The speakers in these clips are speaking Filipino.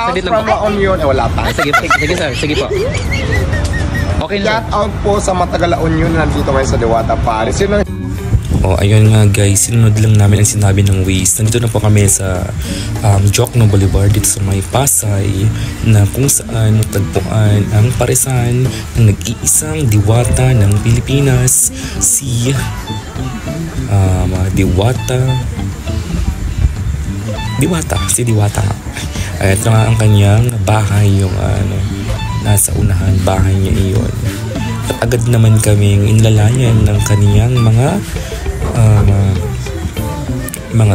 out from La Union. Wala pa. Sige sir, sige po. Okay na. Shout out po sa Matagal La Union. Nandito kayo sa Diwata, Paris. Ayun nga guys, sinunod lang namin ang sinabi ng Waze. Nandito na po kami sa Jokno Boulevard dito sa may Pasay, na kung saan tagpuan ang paresan ng nag-iisang diwata ng Pilipinas, si Diwata. Ito nga ang kanyang bahay, yung nasa unahan bahay niya iyon. At agad naman kaming inlalayan ng kaniyang mga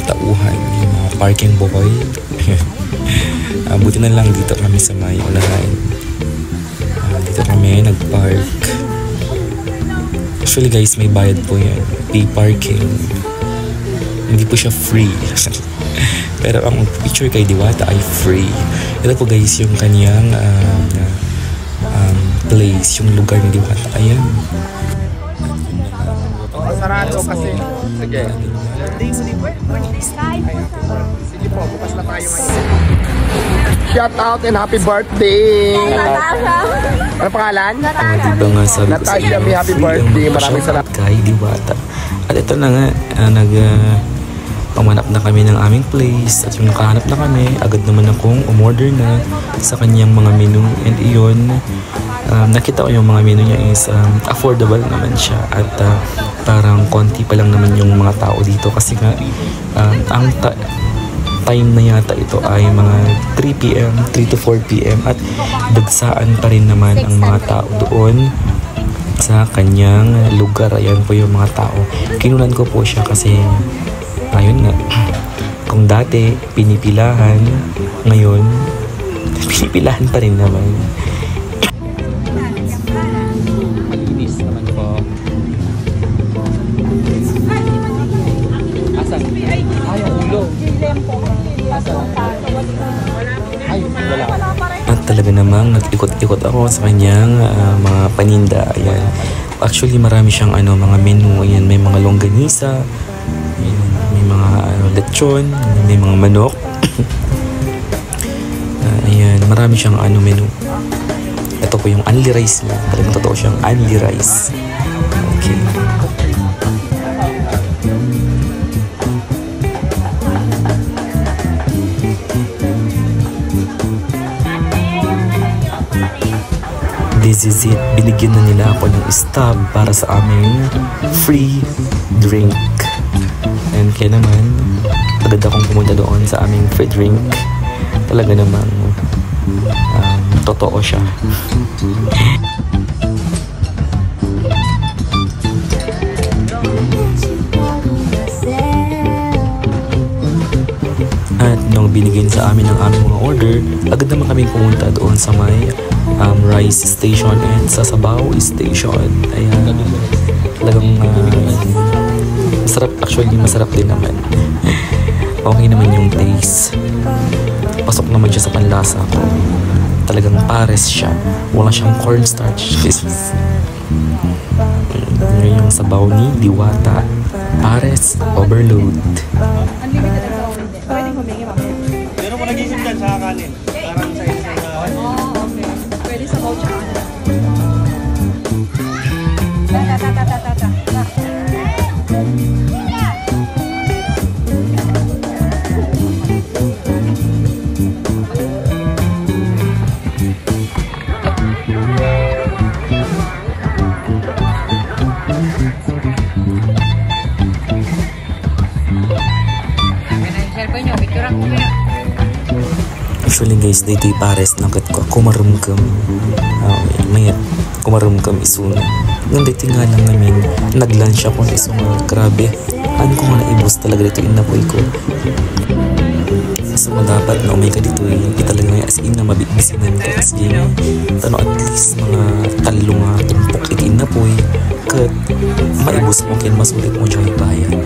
tauhan, yung mga parking boy. Buti na lang dito kami sa may unahan. Dito kami nagpark. Actually guys, may bayad po yan. Pay parking. Hindi po siya free. Pero ang picture kay Diwata ay free. Ito po guys yung kaniyang place, yung lugar ni Diwata. Ayan. Sarado kasi. Sige. Sige po, bukas na tayo ngayon. Shout out and happy birthday! Ano pangalan? Diba nga sabi ko sa Natasha, inyo, happy birthday. Maraming salamat kay Diwata. At ito na nga, pamanap na kami ng aming place. At yung nakahanap na kami, agad naman akong umorder na sa kanyang mga menu. And iyon, nakita ko yung mga menu niya is affordable naman siya. At parang konti pa lang naman yung mga tao dito. Kasi nga, ang time na yata ito ay mga 3 p.m., 3 to 4 p.m. At dagsaan pa rin naman ang mga tao doon sa kanyang lugar. Ayan po yung mga tao. Kinulan ko po siya kasi ayun nga, kung dati pinipilahan, ngayon pinipilahan pa rin naman. Malinis naman po. Asan? Ay, ang ulo. Ay, wala. At talaga namang nag-ikot-ikot ako sa kanyang mga paninda. Ayan. Actually, marami siyang mga menu. Ayan, may mga longganisa, may mga lechon, may mga manok. Ayan, marami siyang menu. Ito po yung only rice lang. Talagang totoo siyang only rice. Okay. This is it. Binigyan na nila ako ng stub para sa aming free drink. And kaya naman, agad akong pumunta doon sa aming free drink. Talaga namang totoo siya. At nung binigyan sa amin ang aming mga order, agad naman kami pumunta doon sa may rice station and sa Sabaw station. Ayan, talagang masarap. Actually, masarap din naman. Okay naman yung taste. Pasok naman siya sa panlasa ko. Talagang pares siya. Wala siyang cornstarch. Ngayon yung sabaw ni Diwata. Pares overload. Pwede humingi mamaya. Pero kung nag-isip dyan sa kanin, parang sa isa na... Okay. Pwede sa voucher. Actually guys, dito pares nakit ko kumarumkam. Mayat kumarumkam isuna. Nung dito nga lang namin, nag-lunch ako ng isuna. Grabe, ano ko nga naibos talaga dito inapoy ko. So dapat na umay ka dito talaga nga as in na mabibisinan ka kasi at least mga talo nga tumpok iti inapoy kat maibos mo kin masulit mo dyan bayad.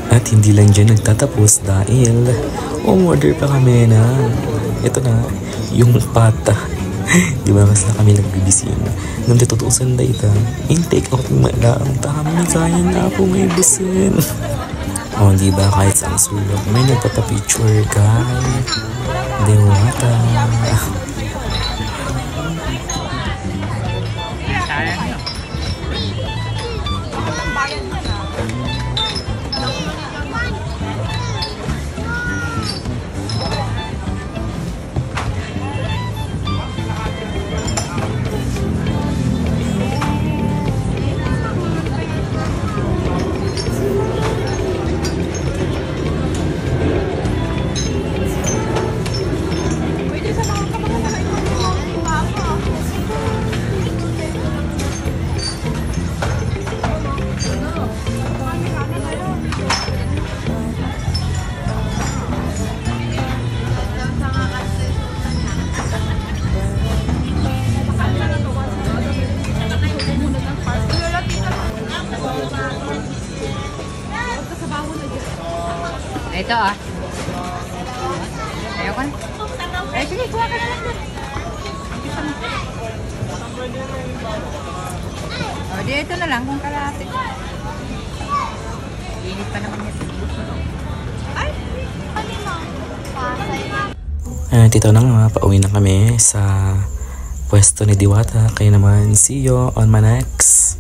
At hindi hindi lang dyan nagtatapos dahil umorder pa kami na ito na, yung pata. Di ba mas na kami nagbibisin. Nung titutusan na ito, in take out yung malaang tami, kaya na ako may bisin. O, di ba kahit sa sulok, may nagpapapicture kay Diwata. Ito ah. Ayoko na. Eh, sige, kuha ka na lang dun. O, di ito na lang kung kalahati. Init pa naman ito. Ay, Tito na nga, pauwi na kami sa pwesto ni Diwata. Kaya naman, see you on my next